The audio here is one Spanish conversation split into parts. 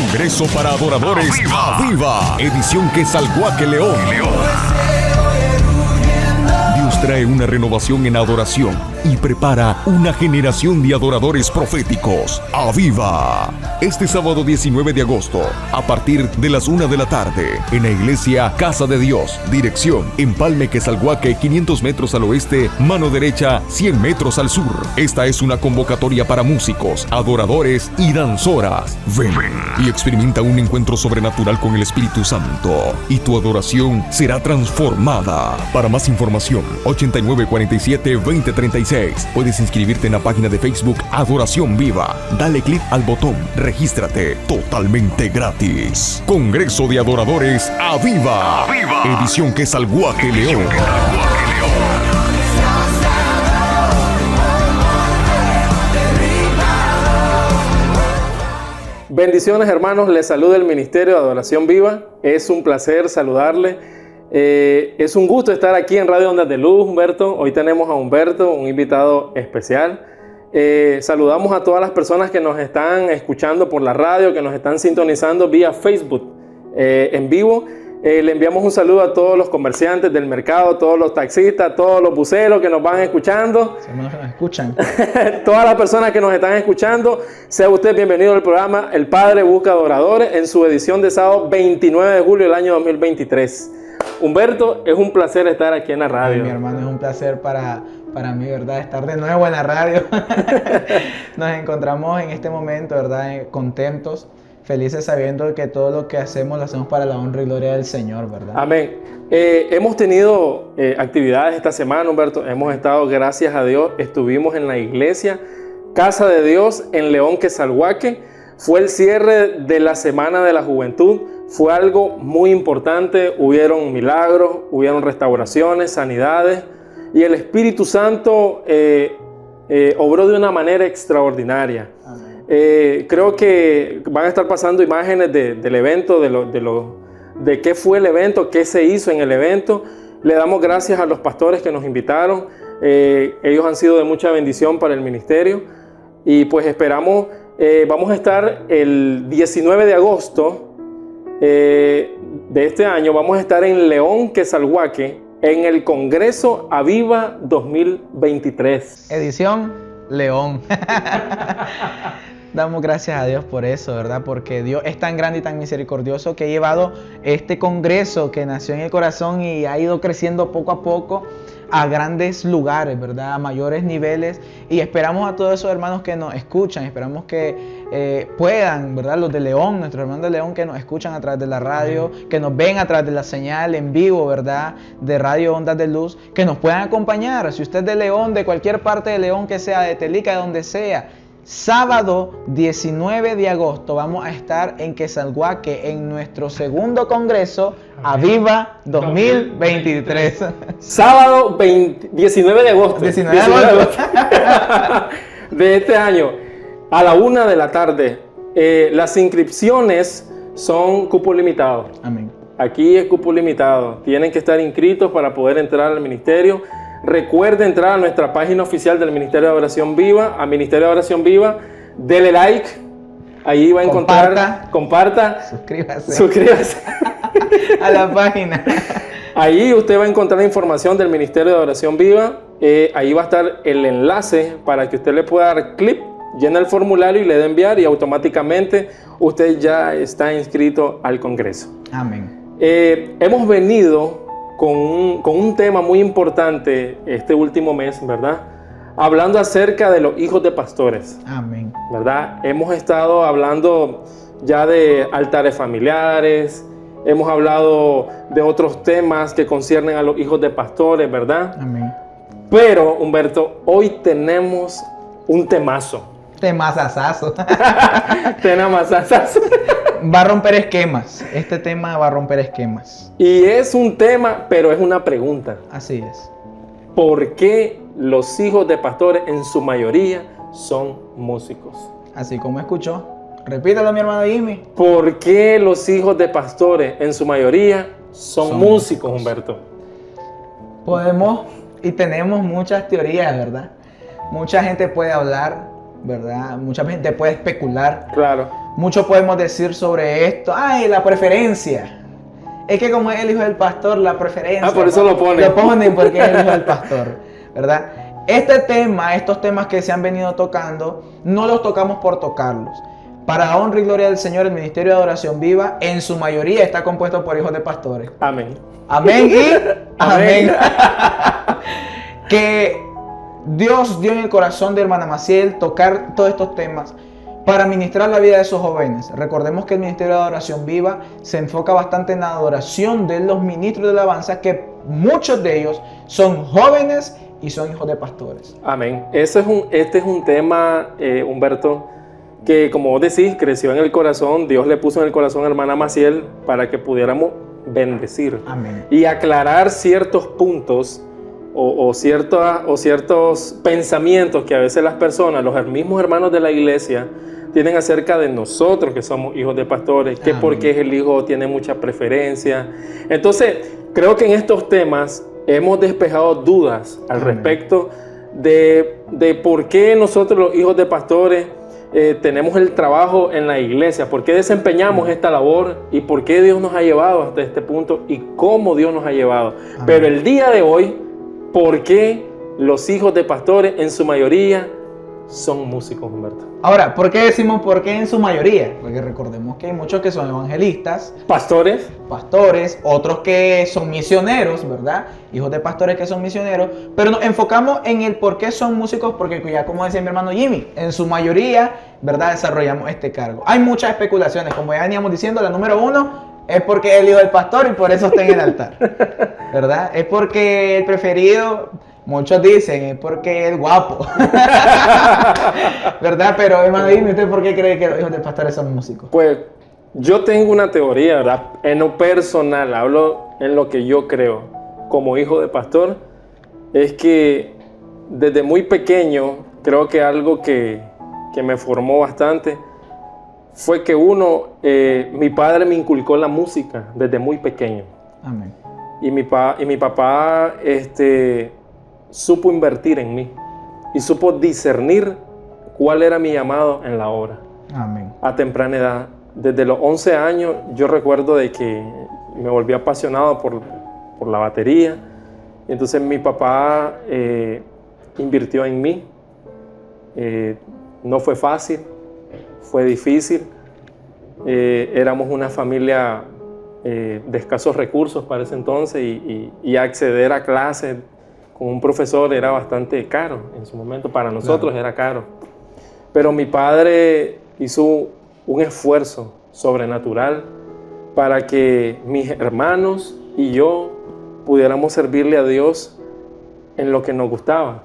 Congreso para Adoradores Aviva, edición Quezalguaque León. Dios trae una renovación en adoración y prepara una generación de adoradores proféticos. ¡Aviva! Este sábado 19 de agosto, a partir de las 1 de la tarde, en la iglesia Casa de Dios. Dirección: Empalme Quezalguaque, 500 metros al oeste, mano derecha, 100 metros al sur. Esta es una convocatoria para músicos, adoradores y danzoras. Ven y experimenta un encuentro sobrenatural con el Espíritu Santo, y tu adoración será transformada. Para más información, 8947-2036. Puedes inscribirte en la página de Facebook Adoración Viva. Dale clic al botón Regístrate, totalmente gratis. Congreso de Adoradores Aviva, edición Quezalguaque León. Bendiciones, hermanos, les saluda el Ministerio de Adoración Viva. Es un placer saludarle. Es un gusto estar aquí en Radio Ondas de Luz, Humberto. Hoy tenemos a Humberto, un invitado especial. Saludamos a todas las personas que nos están escuchando por la radio, que nos están sintonizando vía Facebook en vivo. Le enviamos un saludo a todos los comerciantes del mercado, todos los taxistas, todos los buceros que nos van escuchando. Nos escuchan. Todas las personas que nos están escuchando, sea usted bienvenido al programa El Padre Busca Adoradores en su edición de sábado 29 de julio del año 2023. Humberto, es un placer estar aquí en la radio. Ay, mi hermano, es un placer para mí, ¿verdad? Estar de nuevo en la radio. Nos encontramos en este momento, ¿verdad? Contentos, felices sabiendo que todo lo que hacemos lo hacemos para la honra y gloria del Señor, ¿verdad? Amén. Hemos tenido actividades esta semana, Humberto. Hemos estado, gracias a Dios, estuvimos en la iglesia Casa de Dios en León, Quezalguaque. Fue el cierre de la Semana de la Juventud. Fue algo muy importante. Hubieron milagros, hubieron restauraciones, sanidades. Y el Espíritu Santo obró de una manera extraordinaria. Creo que van a estar pasando imágenes del evento, de qué fue el evento, qué se hizo en el evento. Le damos gracias a los pastores que nos invitaron. Ellos han sido de mucha bendición para el ministerio. Y pues esperamos, vamos a estar el 19 de agosto de este año, vamos a estar en León, Quezalguaque, en el Congreso Aviva 2023. Edición León. Damos gracias a Dios por eso, ¿verdad? Porque Dios es tan grande y tan misericordioso que ha llevado este congreso que nació en el corazón y ha ido creciendo poco a poco a grandes lugares, ¿verdad? A mayores niveles. Y esperamos a todos esos hermanos que nos escuchan, esperamos que puedan, ¿verdad? Los de León, nuestros hermanos de León que nos escuchan a través de la radio, que nos ven a través de la señal en vivo, ¿verdad? De Radio Ondas de Luz, que nos puedan acompañar. Si usted es de León, de cualquier parte de León que sea, de Telica, de donde sea, sábado 19 de agosto vamos a estar en Quezalguaque en nuestro segundo congreso Aviva 2023. Sábado 19 de agosto. 19 de agosto. De este año, a la 1 de la tarde. Las inscripciones son cupo limitado. Amén. Aquí es cupo limitado. Tienen que estar inscritos para poder entrar al ministerio. Recuerde entrar a nuestra página oficial del Ministerio de Adoración Viva, a Ministerio de Adoración Viva. Dele like. Ahí va a encontrar. Comparta. Suscríbase. A la página. Ahí usted va a encontrar información del Ministerio de Adoración Viva. Ahí va a estar el enlace para que usted le pueda dar clic, llena el formulario y le dé enviar, y automáticamente usted ya está inscrito al Congreso. Amén. Hemos venido con un tema muy importante este último mes, ¿verdad? Hablando acerca de los hijos de pastores. Amén. ¿Verdad? Hemos estado hablando ya de altares familiares, hemos hablado de otros temas que conciernen a los hijos de pastores, ¿verdad? Amén. Pero, Humberto, hoy tenemos un temazo. Temazazazo. Temazazazo. Va a romper esquemas. Este tema va a romper esquemas. Y es un tema, pero es una pregunta. Así es. ¿Por qué los hijos de pastores en su mayoría son músicos? Así como escuchó. Repítalo, mi hermano Jimmy. ¿Por qué los hijos de pastores en su mayoría son músicos, Humberto? Podemos y tenemos muchas teorías, ¿verdad? Mucha gente puede hablar, ¿verdad? Mucha gente puede especular. Claro. Mucho podemos decir sobre esto. ¡Ay, la preferencia! Es que como es el hijo del pastor, la preferencia... Ah, por eso lo ponen. Lo ponen porque es el hijo del pastor, ¿verdad? Estos temas que se han venido tocando, no los tocamos por tocarlos. Para honra y gloria del Señor, el Ministerio de Adoración Viva, en su mayoría, está compuesto por hijos de pastores. Amén. Amén y amén. Que Dios dio en el corazón de hermana Maciel tocar todos estos temas para ministrar la vida de esos jóvenes. Recordemos que el Ministerio de Adoración Viva se enfoca bastante en la adoración de los ministros de alabanza, que muchos de ellos son jóvenes y son hijos de pastores. Amén. Este es un tema, Humberto, que como vos decís, creció en el corazón. Dios le puso en el corazón a hermana Maciel para que pudiéramos bendecir. Amén. Y aclarar ciertos puntos o ciertos pensamientos que a veces las personas, los mismos hermanos de la iglesia, tienen acerca de nosotros que somos hijos de pastores, que porque es el hijo tiene mucha preferencia. Entonces, creo que en estos temas hemos despejado dudas al respecto de por qué nosotros los hijos de pastores tenemos el trabajo en la iglesia, por qué desempeñamos esta labor y por qué Dios nos ha llevado hasta este punto y cómo Dios nos ha llevado. Pero el día de hoy, ¿por qué los hijos de pastores en su mayoría son músicos, Humberto? Ahora, ¿por qué decimos por qué en su mayoría? Porque recordemos que hay muchos que son evangelistas, pastores, otros que son misioneros, ¿verdad? Hijos de pastores que son misioneros, pero nos enfocamos en el por qué son músicos, porque ya como decía mi hermano Jimmy, en su mayoría, ¿verdad? Desarrollamos este cargo. Hay muchas especulaciones, como ya veníamos diciendo, la número 1 es porque es el hijo del pastor y por eso está en el altar, ¿verdad? Es porque el preferido... Muchos dicen, es porque es guapo. ¿Verdad? Pero, hermano, dime usted, ¿por qué cree que los hijos de pastores son músicos? Pues, yo tengo una teoría, ¿verdad? En lo personal, hablo en lo que yo creo como hijo de pastor, es que desde muy pequeño, creo que algo que me formó bastante, fue que mi padre me inculcó la música desde muy pequeño. Amén. Y mi papá, supo invertir en mí y supo discernir cuál era mi llamado en la obra. Amén. A temprana edad, desde los 11 años, yo recuerdo de que me volví apasionado por la batería. Entonces mi papá invirtió en mí. No fue fácil, fue difícil. Éramos una familia de escasos recursos para ese entonces y acceder a clases con un profesor era bastante caro en su momento. Para nosotros era caro. Pero mi padre hizo un esfuerzo sobrenatural para que mis hermanos y yo pudiéramos servirle a Dios en lo que nos gustaba.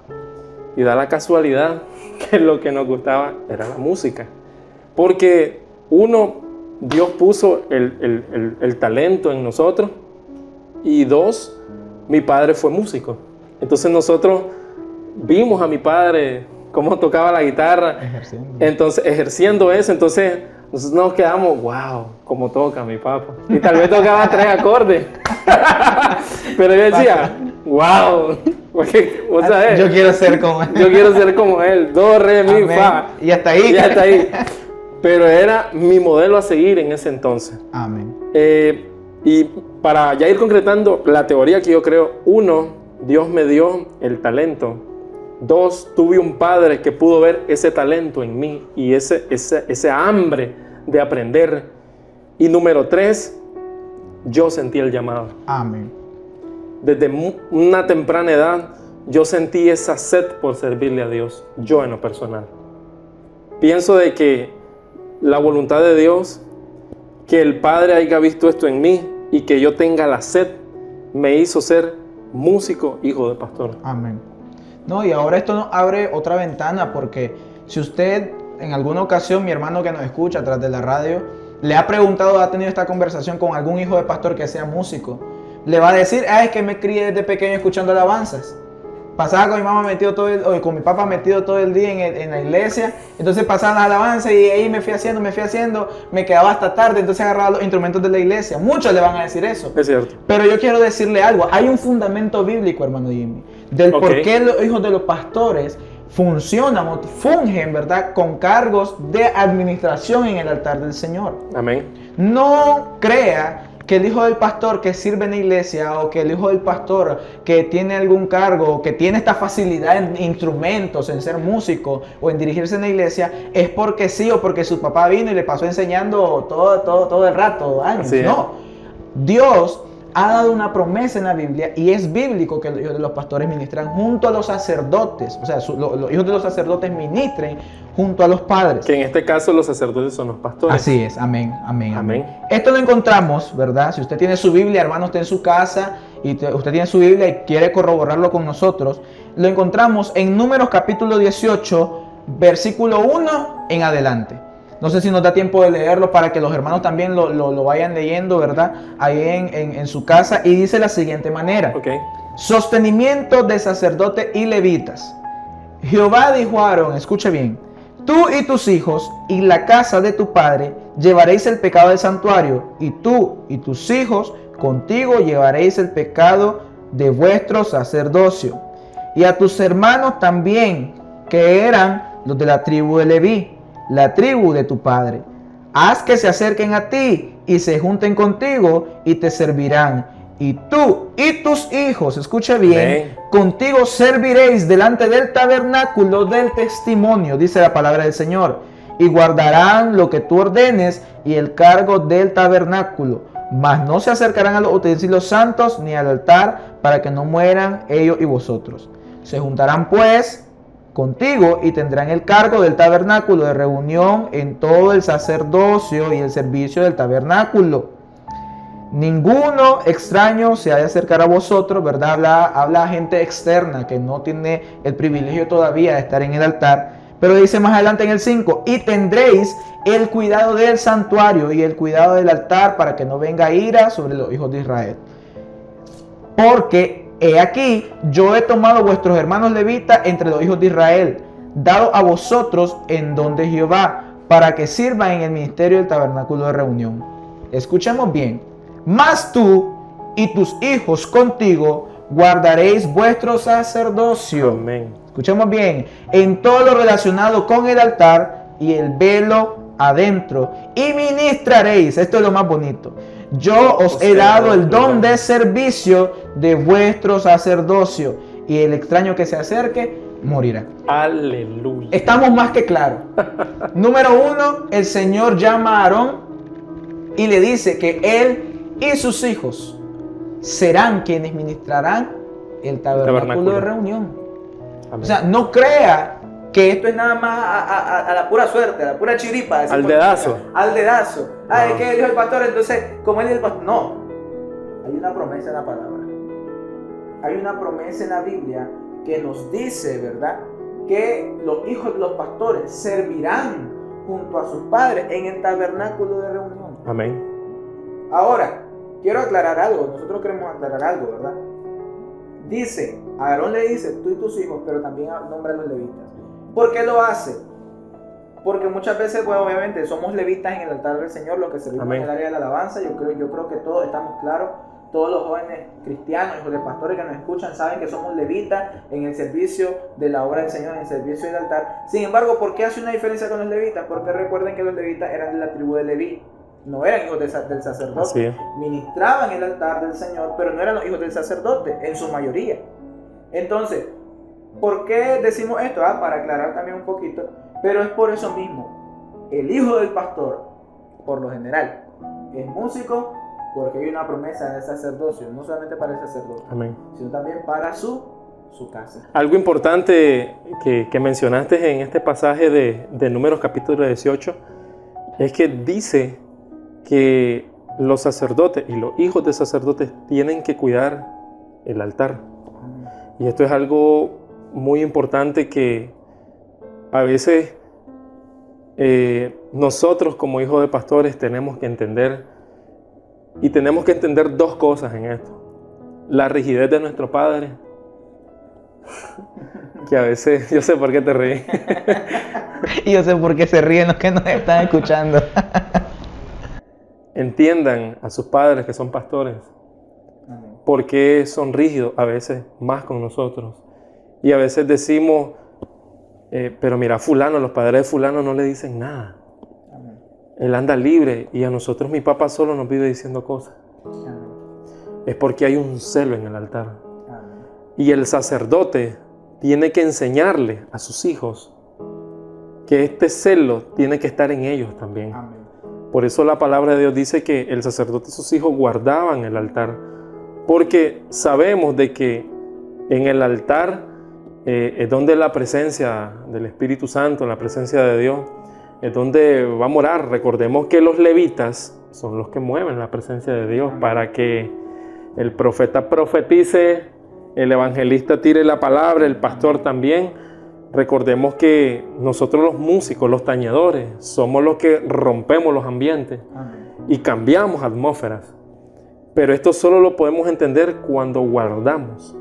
Y da la casualidad que lo que nos gustaba era la música. Porque Dios puso el talento en nosotros, y 2, mi padre fue músico. Entonces nosotros vimos a mi padre cómo tocaba la guitarra, ejerciendo eso. Entonces nosotros nos quedamos, wow, cómo toca mi papá. Y tal vez tocaba 3 acordes. Pero yo decía, wow, porque, vos sabés, yo quiero ser como él. Yo quiero ser como él. Do, re, mi, fa. Y hasta ahí. Y hasta ahí. Pero era mi modelo a seguir en ese entonces. Amén. Y para ya ir concretando la teoría que yo creo, 1, Dios me dio el talento. 2, tuve un padre que pudo ver ese talento en mí y ese hambre de aprender. Y número 3, yo sentí el llamado. Amén. Desde una temprana edad, yo sentí esa sed por servirle a Dios, yo en lo personal. Pienso de que la voluntad de Dios, que el Padre haya visto esto en mí y que yo tenga la sed, me hizo ser músico, hijo de pastor. Amén. No, y ahora esto nos abre otra ventana, porque si usted en alguna ocasión, mi hermano que nos escucha a través de la radio, le ha preguntado, ha tenido esta conversación con algún hijo de pastor que sea músico, le va a decir, es que me crié desde pequeño escuchando alabanzas. Pasaba con mi mamá con mi papá metido todo el día en la iglesia. Entonces pasaban las alabanzas y ahí me fui haciendo, me quedaba hasta tarde, entonces agarraba los instrumentos de la iglesia. Muchos le van a decir eso. Es cierto. Pero yo quiero decirle algo, hay un fundamento bíblico, hermano Jimmy, del por qué los hijos de los pastores funcionan o fungen, ¿verdad?, con cargos de administración en el altar del Señor. Amén. No crea que el hijo del pastor que sirve en la iglesia o que el hijo del pastor que tiene algún cargo o que tiene esta facilidad en instrumentos, en ser músico o en dirigirse en la iglesia, es porque sí o porque su papá vino y le pasó enseñando todo el rato, años. Así es. No, Dios ha dado una promesa en la Biblia y es bíblico que los hijos de los pastores ministran junto a los sacerdotes, o sea, los hijos de los sacerdotes ministren junto a los padres. Que en este caso los sacerdotes son los pastores. Así es, amén, amén, amén. Amén. Esto lo encontramos, ¿verdad? Si usted tiene su Biblia, hermano, usted en su casa y usted tiene su Biblia y quiere corroborarlo con nosotros, lo encontramos en Números capítulo 18, versículo 1 en adelante. No sé si nos da tiempo de leerlo para que los hermanos también lo vayan leyendo, ¿verdad? Ahí en su casa. Y dice de la siguiente manera. Ok. Sostenimiento de sacerdotes y levitas. Jehová dijo a Aarón, escuche bien, tú y tus hijos y la casa de tu padre llevaréis el pecado del santuario, y tú y tus hijos contigo llevaréis el pecado de vuestro sacerdocio. Y a tus hermanos también, que eran los de la tribu de Leví, la tribu de tu padre. Haz que se acerquen a ti y se junten contigo y te servirán. Y tú y tus hijos, escucha bien, Amén. contigo serviréis delante del tabernáculo del testimonio, dice la palabra del Señor. Y guardarán lo que tú ordenes y el cargo del tabernáculo. Mas no se acercarán a los utensilios santos ni al altar para que no mueran ellos y vosotros. Se juntarán pues contigo y tendrán el cargo del tabernáculo de reunión en todo el sacerdocio y el servicio del tabernáculo. Ninguno extraño se ha de acercar a vosotros, ¿verdad? Habla gente externa que no tiene el privilegio todavía de estar en el altar. Pero dice más adelante en el 5, y tendréis el cuidado del santuario y el cuidado del altar para que no venga ira sobre los hijos de Israel. Porque he aquí, yo he tomado vuestros hermanos levitas entre los hijos de Israel, dado a vosotros en don de Jehová, para que sirvan en el ministerio del tabernáculo de reunión. Escuchemos bien. Mas tú y tus hijos contigo guardaréis vuestro sacerdocio. Amén. Escuchemos bien. En todo lo relacionado con el altar y el velo adentro. Y ministraréis. Esto es lo más bonito. Yo os he dado el don de servicio de vuestro sacerdocio, y el extraño que se acerque morirá. Aleluya. Estamos más que claros. Número 1, el Señor llama a Aarón y le dice que él y sus hijos serán quienes ministrarán el tabernáculo de reunión. Amén. O sea, no crea que esto es nada más a la pura suerte, a la pura chiripa. Al dedazo. Al dedazo. No. Es que él dijo el pastor, entonces, como él es el pastor. No. Hay una promesa en la palabra. Hay una promesa en la Biblia que nos dice, ¿verdad?, que los hijos de los pastores servirán junto a sus padres en el tabernáculo de reunión. Amén. Ahora, quiero aclarar algo. Nosotros queremos aclarar algo, ¿verdad? Dice, Aarón le dice, tú y tus hijos, pero también nombra a los levitas. ¿Por qué lo hace? Porque muchas veces, pues, obviamente, somos levitas en el altar del Señor, los que servimos Amén. en el área de la alabanza. Yo creo que todos estamos claros. Todos los jóvenes cristianos, hijos de pastores que nos escuchan, saben que somos levitas en el servicio de la obra del Señor, en el servicio del altar. Sin embargo, ¿por qué hace una diferencia con los levitas? Porque recuerden que los levitas eran de la tribu de Leví. No eran hijos del sacerdote. Así es. Ministraban el altar del Señor, pero no eran los hijos del sacerdote, en su mayoría. Entonces, ¿por qué decimos esto? Para aclarar también un poquito, pero es por eso mismo. El hijo del pastor, por lo general, es músico porque hay una promesa de sacerdocio, no solamente para el sacerdote, Amén. sino también para su casa. Algo importante que mencionaste en este pasaje de Números capítulo 18 es que dice que los sacerdotes y los hijos de sacerdotes tienen que cuidar el altar. Y esto es algo muy importante que a veces nosotros como hijos de pastores tenemos que entender, y tenemos que entender dos cosas en esto. La rigidez de nuestro padre, que a veces, yo sé por qué te reí. Y yo sé por qué se ríen los que nos están escuchando. Entiendan a sus padres que son pastores, porque son rígidos a veces más con nosotros. Y a veces decimos, pero mira, fulano, los padres de fulano no le dicen nada. Él anda libre y a nosotros mi papá solo nos vive diciendo cosas. Es porque hay un celo en el altar. Y el sacerdote tiene que enseñarle a sus hijos que este celo tiene que estar en ellos también. Por eso la palabra de Dios dice que el sacerdote y sus hijos guardaban el altar. Porque sabemos de que en el altar es donde la presencia del Espíritu Santo, la presencia de Dios, es donde va a morar. Recordemos que los levitas son los que mueven la presencia de Dios para que el profeta profetice, el evangelista tire la palabra, el pastor también. Recordemos que nosotros los músicos, los tañedores, somos los que rompemos los ambientes y cambiamos atmósferas. Pero esto solo lo podemos entender cuando guardamos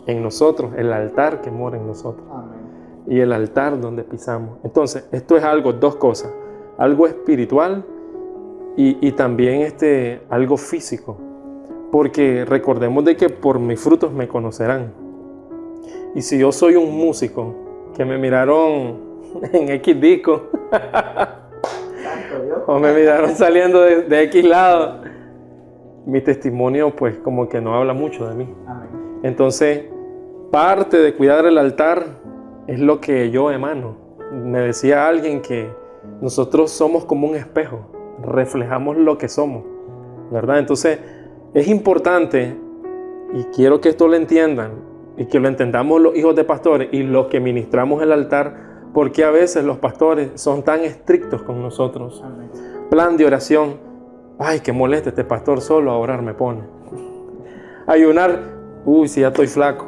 en nosotros el altar que mora en nosotros. Y el altar donde pisamos. Entonces, esto es algo, dos cosas. Algo espiritual y también algo físico. Porque recordemos de que por mis frutos me conocerán. Y si yo soy un músico que me miraron en X disco o me miraron saliendo de X lado, mi testimonio pues como que no habla mucho de mí. Entonces, parte de cuidar el altar es lo que yo emano. Me decía alguien que nosotros somos como un espejo, reflejamos lo que somos, ¿verdad? Entonces, es importante, y quiero que esto lo entiendan, y que lo entendamos los hijos de pastores y los que ministramos el altar, porque a veces los pastores son tan estrictos con nosotros. Plan de oración, ay, qué molesta este pastor, solo a orar me pone. Ayunar, uy, si ya estoy flaco.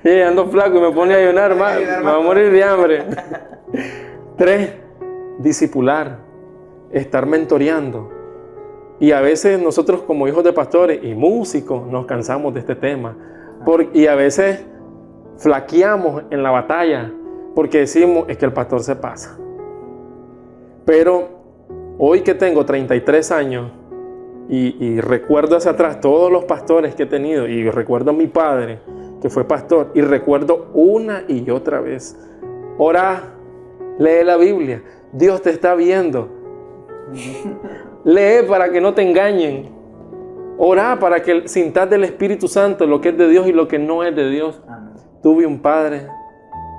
Y ando flaco y me pone a ayunar, me va a morir de hambre. 3, discipular, estar mentoreando. Y a veces nosotros como hijos de pastores y músicos nos cansamos de este tema. Y a veces flaqueamos en la batalla porque decimos, es que el pastor se pasa. Pero hoy que tengo 33 años y recuerdo hacia atrás todos los pastores que he tenido y recuerdo a mi padre que fue pastor y recuerdo una y otra vez, ora, lee la Biblia, Dios te está viendo. Lee para que no te engañen. Ora para que sintas del Espíritu Santo lo que es de Dios y lo que no es de Dios. Tuve un padre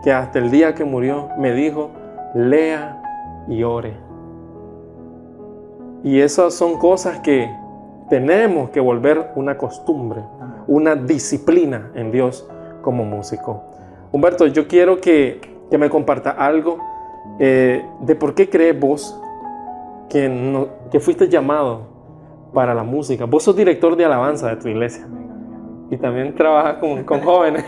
que hasta el día que murió me dijo, lea y ore. Y esas son cosas que tenemos que volver una costumbre, una disciplina en Dios como músico. Humberto, yo quiero que me comparta algo de por qué crees vos que fuiste llamado para la música. Vos sos director de alabanza de tu iglesia. Y también trabajas con jóvenes.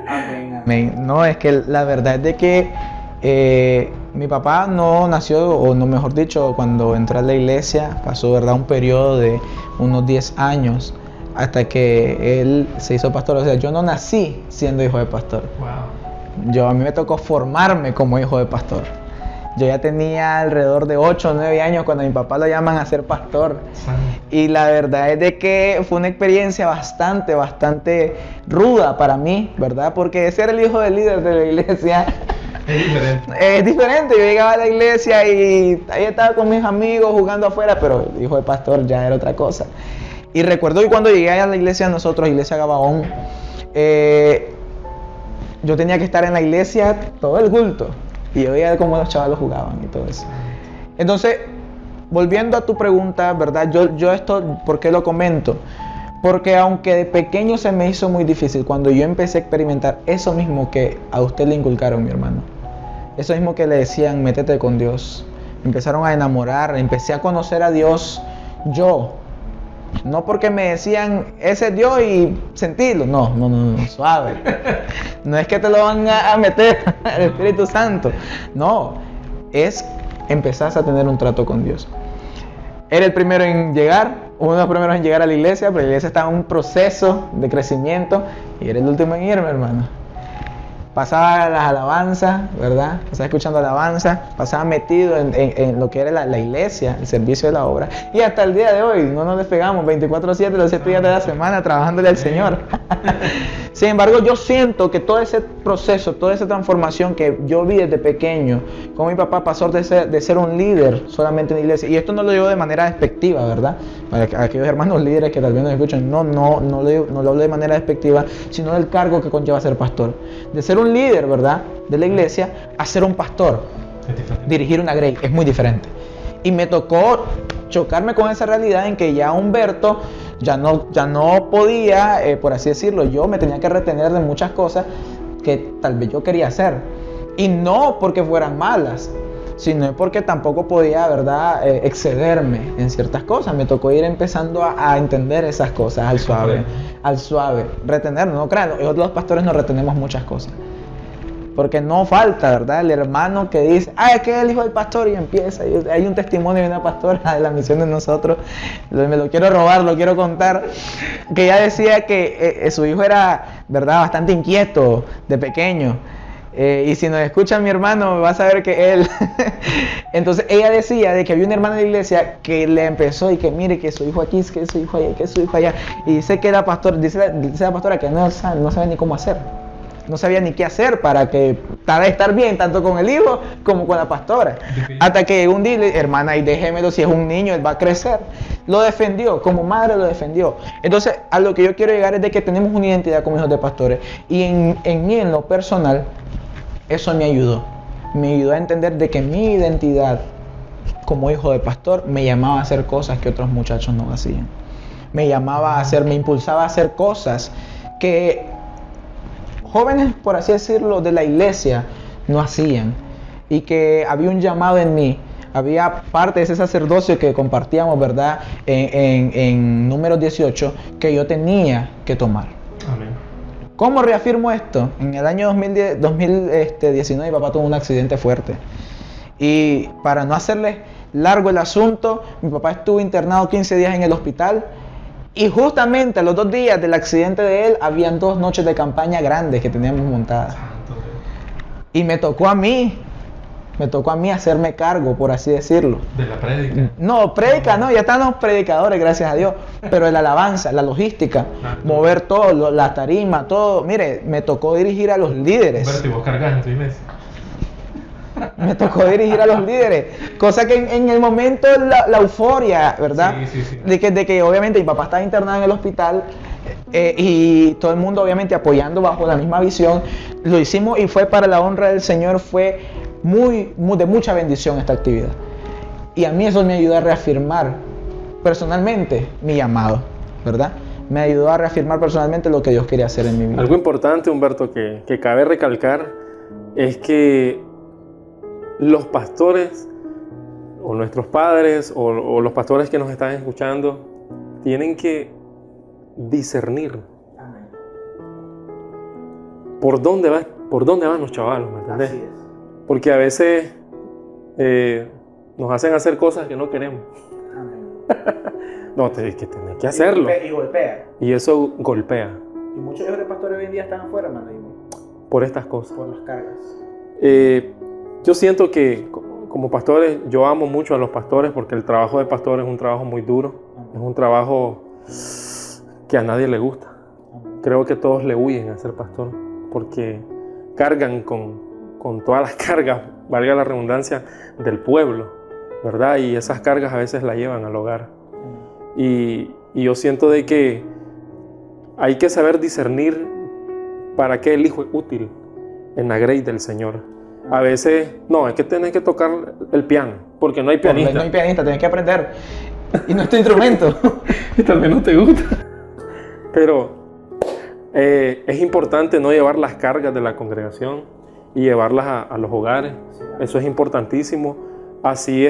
Amén. No, es que la verdad es de que mi papá no nació, o no, mejor dicho, cuando entró a la iglesia, pasó, ¿verdad?, un periodo de unos 10 años hasta que él se hizo pastor. O sea, yo no nací siendo hijo de pastor. A mí me tocó formarme como hijo de pastor. Yo ya tenía alrededor de 8 o 9 años cuando mi papá lo llaman a ser pastor. Y la verdad es de que fue una experiencia bastante ruda para mí, ¿verdad? Porque ser el hijo del líder de la iglesia es diferente. Yo llegaba a la iglesia y ahí estaba con mis amigos jugando afuera, pero el hijo de pastor ya era otra cosa. Y recuerdo que cuando llegué a la iglesia de nosotros, Iglesia Gabaón, yo tenía que estar en la iglesia todo el culto. Y yo veía cómo los chavalos jugaban y todo eso. Entonces, volviendo a tu pregunta, ¿verdad? Yo esto, ¿por qué lo comento? Porque aunque de pequeño se me hizo muy difícil, cuando yo empecé a experimentar eso mismo que a usted le inculcaron, mi hermano, eso mismo que le decían, métete con Dios, me empezaron a enamorar, empecé a conocer a Dios yo. No porque me decían, ese es Dios y sentirlo. No, suave. No es que te lo van a meter el Espíritu Santo. No, es empezar a tener un trato con Dios. Era el primero en llegar, uno de los primeros en llegar a la iglesia, pero la iglesia estaba en un proceso de crecimiento y era el último en irme, hermano. Pasaba las alabanzas, ¿verdad? Pasaba escuchando alabanza, pasaba metido en lo que era la iglesia, el servicio de la obra. Y hasta el día de hoy no nos despegamos, 24/7, los 7 días de la semana, trabajándole al Señor. Sin embargo, yo siento que todo ese proceso, toda esa transformación que yo vi desde pequeño, como mi papá pasó de ser un líder solamente en la iglesia, y esto no lo digo de manera despectiva, ¿verdad? Para aquellos hermanos líderes que tal vez nos escuchan, no lo hablo de manera despectiva, sino del cargo que conlleva ser pastor. De ser un líder, ¿verdad?, de la iglesia, a ser un pastor. Dirigir una grey es muy diferente. Y me tocó chocarme con esa realidad en que ya Humberto ya no podía, por así decirlo, yo me tenía que retener de muchas cosas que tal vez yo quería hacer. Y no porque fueran malas, sino porque tampoco podía, ¿verdad?, excederme en ciertas cosas. Me tocó ir empezando a entender esas cosas al suave, retenernos. No crean, los pastores nos retenemos muchas cosas. Porque no falta, ¿verdad?, el hermano que dice, es que es el hijo del pastor, y empieza. Y hay un testimonio de una pastora de la misión de nosotros, me lo quiero robar, lo quiero contar, que ella decía que su hijo era, ¿verdad?, bastante inquieto de pequeño. Y si nos escucha mi hermano, va a saber que él... Entonces ella decía de que había una hermana de la iglesia que le empezó y que mire que su hijo aquí, que su hijo allá, que su hijo allá. Y dice que la pastora, dice la pastora que no sabe ni cómo hacer. No sabía ni qué hacer para estar bien tanto con el hijo como con la pastora. Hasta que un día, hermana, y déjemelo, si es un niño, él va a crecer. Lo defendió, como madre lo defendió. Entonces, a lo que yo quiero llegar es de que tenemos una identidad como hijos de pastores. Y en mí, en lo personal, eso me ayudó. Me ayudó a entender de que mi identidad como hijo de pastor me llamaba a hacer cosas que otros muchachos no hacían. Me impulsaba a hacer cosas que jóvenes, por así decirlo, de la iglesia no hacían, y que había un llamado en mí, había parte de ese sacerdocio que compartíamos, ¿verdad?, en Números 18, que yo tenía que tomar. Amén. ¿Cómo reafirmo esto? En el año 2019 mi papá tuvo un accidente fuerte, y para no hacerles largo el asunto, mi papá estuvo internado 15 días en el hospital. Y justamente a los 2 días del accidente de él, habían 2 noches de campaña grandes que teníamos montadas. Y me tocó a mí hacerme cargo, por así decirlo. ¿De la prédica? No, prédica no, ya están los predicadores, gracias a Dios. Pero la alabanza, la logística, mover todo, la tarima, todo. Mire, me tocó dirigir a los líderes. Pero si vos cargas en tu iglesia. Me tocó dirigir a los líderes, cosa que en el momento la euforia, ¿verdad? Sí. De que obviamente mi papá estaba internado en el hospital, y todo el mundo obviamente apoyando bajo la misma visión, lo hicimos y fue para la honra del Señor, fue de mucha bendición esta actividad. Y a mí eso me ayudó a reafirmar personalmente mi llamado, ¿verdad? Me ayudó a reafirmar personalmente lo que Dios quería hacer en mi vida. Algo importante, Humberto, que cabe recalcar es que los pastores o nuestros padres o los pastores que nos están escuchando tienen que discernir por dónde van los chavalos, ¿me entendés? Así es. Porque a veces nos hacen hacer cosas que no queremos. No, que tenés que hacerlo. Y golpea. Y eso golpea. Y muchos hijos de pastores hoy en día están afuera, hermano, Por estas cosas. por las cargas. Yo siento que como pastores, yo amo mucho a los pastores porque el trabajo de pastor es un trabajo muy duro, es un trabajo que a nadie le gusta. Creo que todos le huyen a ser pastor porque cargan con todas las cargas, valga la redundancia, del pueblo, ¿verdad? Y esas cargas a veces la llevan al hogar. Y yo siento de que hay que saber discernir para qué el hijo es útil en la grey del Señor. A veces, no, es que tenés que tocar el piano, porque no hay pianista. No hay pianista, tenés que aprender. Y no es tu instrumento. Y tal vez no te gusta. Pero es importante no llevar las cargas de la congregación y llevarlas a los hogares. Eso es importantísimo. Así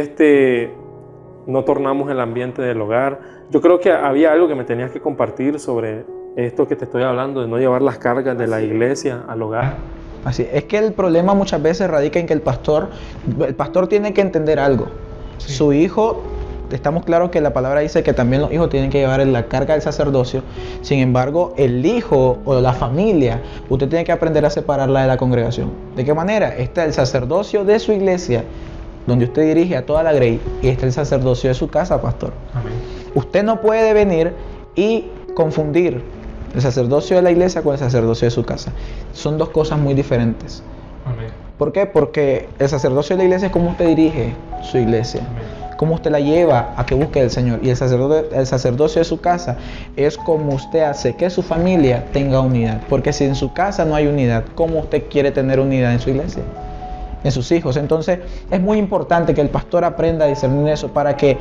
no tornamos el ambiente del hogar. Yo creo que había algo que me tenías que compartir sobre esto que te estoy hablando, de no llevar las cargas de la iglesia al hogar. Así es que el problema muchas veces radica en que el pastor tiene que entender algo. Sí. Su hijo, estamos claros que la palabra dice que también los hijos tienen que llevar la carga del sacerdocio. Sin embargo, el hijo o la familia, usted tiene que aprender a separarla de la congregación. ¿De qué manera? Está el sacerdocio de su iglesia, donde usted dirige a toda la grey, y está el sacerdocio de su casa, pastor. Amén. Usted no puede venir y confundir El sacerdocio de la iglesia con el sacerdocio de su casa. Son dos cosas muy diferentes. Amén. ¿Por qué? Porque el sacerdocio de la iglesia es cómo usted dirige su iglesia. Amén. Cómo usted la lleva a que busque el Señor. Y el sacerdocio de su casa es como usted hace que su familia tenga unidad. Porque si en su casa no hay unidad, ¿cómo usted quiere tener unidad en su iglesia? En sus hijos. Entonces es muy importante que el pastor aprenda a discernir eso para que,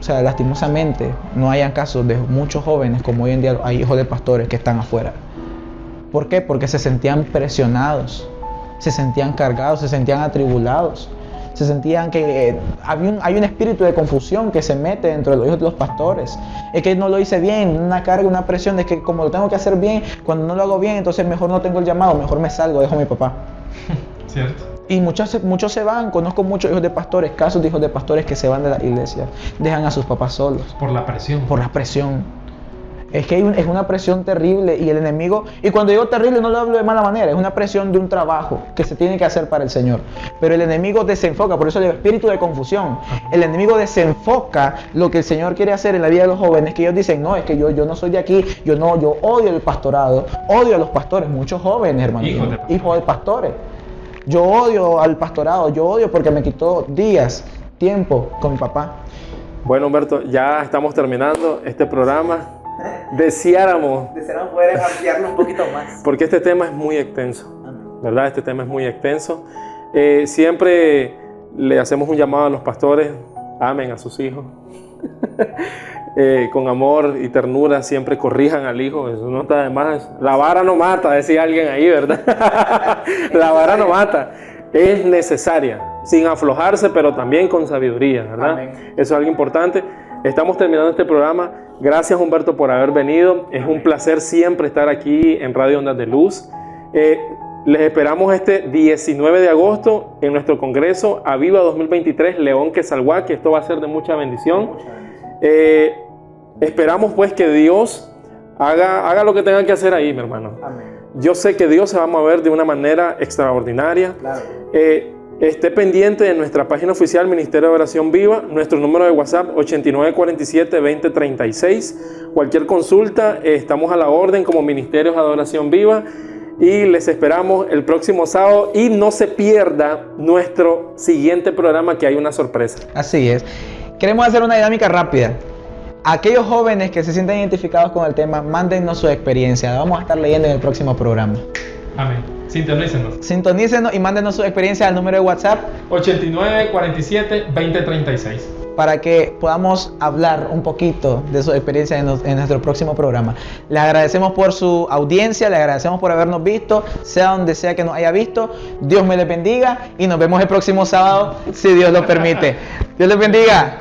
o sea, lastimosamente no hayan casos de muchos jóvenes como hoy en día hay hijos de pastores que están afuera. ¿Por qué? Porque se sentían presionados, se sentían cargados, se sentían atribulados. Se sentían que hay un espíritu de confusión que se mete dentro de los hijos de los pastores. Es que no lo hice bien, una carga, una presión de que como lo tengo que hacer bien, cuando no lo hago bien, entonces mejor no tengo el llamado, mejor me salgo, dejo a mi papá. Cierto. Y muchos se van, conozco muchos hijos de pastores, casos de hijos de pastores que se van de la iglesia, dejan a sus papás solos. Por la presión. Por la presión. Es que es una presión terrible y el enemigo, y cuando digo terrible no lo hablo de mala manera, es una presión de un trabajo que se tiene que hacer para el Señor. Pero el enemigo desenfoca, por eso el espíritu de confusión. El enemigo desenfoca lo que el Señor quiere hacer en la vida de los jóvenes, que ellos dicen, no, es que yo no soy de aquí, yo odio el pastorado, odio a los pastores, muchos jóvenes, hermano, hijos de pastores. Yo odio al pastorado, yo odio porque me quitó días, tiempo con mi papá. Bueno, Humberto, ya estamos terminando este programa. Deseáramos poder ampliarlo un poquito más. Porque este tema es muy extenso, ¿verdad? Este tema es muy extenso. Siempre le hacemos un llamado a los pastores, amen a sus hijos. Con amor y ternura siempre corrijan al hijo, eso no está de más. La vara no mata, decía alguien ahí, ¿verdad? La vara no mata, es necesaria, sin aflojarse, pero también con sabiduría, ¿verdad? Amén. Eso es algo importante. Estamos terminando este programa. Gracias, Humberto, por haber venido. Es un placer siempre estar aquí en Radio Ondas de Luz. Les esperamos este 19 de agosto en nuestro congreso Aviva 2023 León Quesalhuaque. Esto va a ser de mucha bendición. Esperamos pues que Dios haga lo que tenga que hacer ahí, mi hermano. Amén. Yo sé que Dios se va a mover de una manera extraordinaria. Claro. Esté pendiente de nuestra página oficial Ministerio de Oración Viva, nuestro número de WhatsApp 8947-2036. Cualquier consulta, estamos a la orden como Ministerios de Adoración Viva y les esperamos el próximo sábado y no se pierda nuestro siguiente programa que hay una sorpresa. Así es. Queremos hacer una dinámica rápida. Aquellos jóvenes que se sientan identificados con el tema, mándennos su experiencia. La vamos a estar leyendo en el próximo programa. Amén. Sintonícenos y mándenos su experiencia al número de WhatsApp 8947-2036 para que podamos hablar un poquito de su experiencia en nuestro próximo programa. Les agradecemos por su audiencia, les agradecemos por habernos visto, sea donde sea que nos haya visto. Dios me les bendiga y nos vemos el próximo sábado, si Dios lo permite. Dios les bendiga.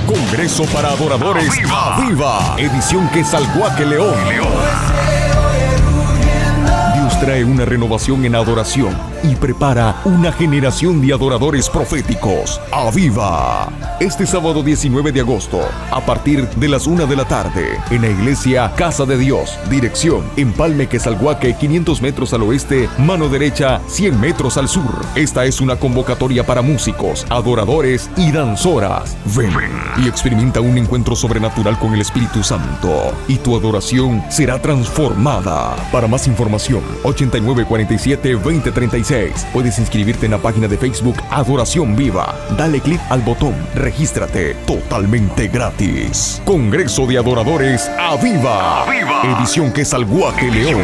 Congreso para Adoradores Aviva, edición Quesalhuaque León. Dios trae una renovación en adoración y prepara una generación de adoradores proféticos. ¡Aviva! Este sábado 19 de agosto, a partir de las 1 de la tarde, en la iglesia Casa de Dios. Dirección: Empalme Quesalhuaque, 500 metros al oeste, mano derecha, 100 metros al sur. Esta es una convocatoria para músicos, adoradores y danzoras. Ven y experimenta un encuentro sobrenatural con el Espíritu Santo, y tu adoración será transformada. Para más información, 8947-2036. Puedes inscribirte en la página de Facebook Adoración Viva. Dale clic al botón Regístrate, totalmente gratis. Congreso de Adoradores Aviva, edición Quesalhuaque León.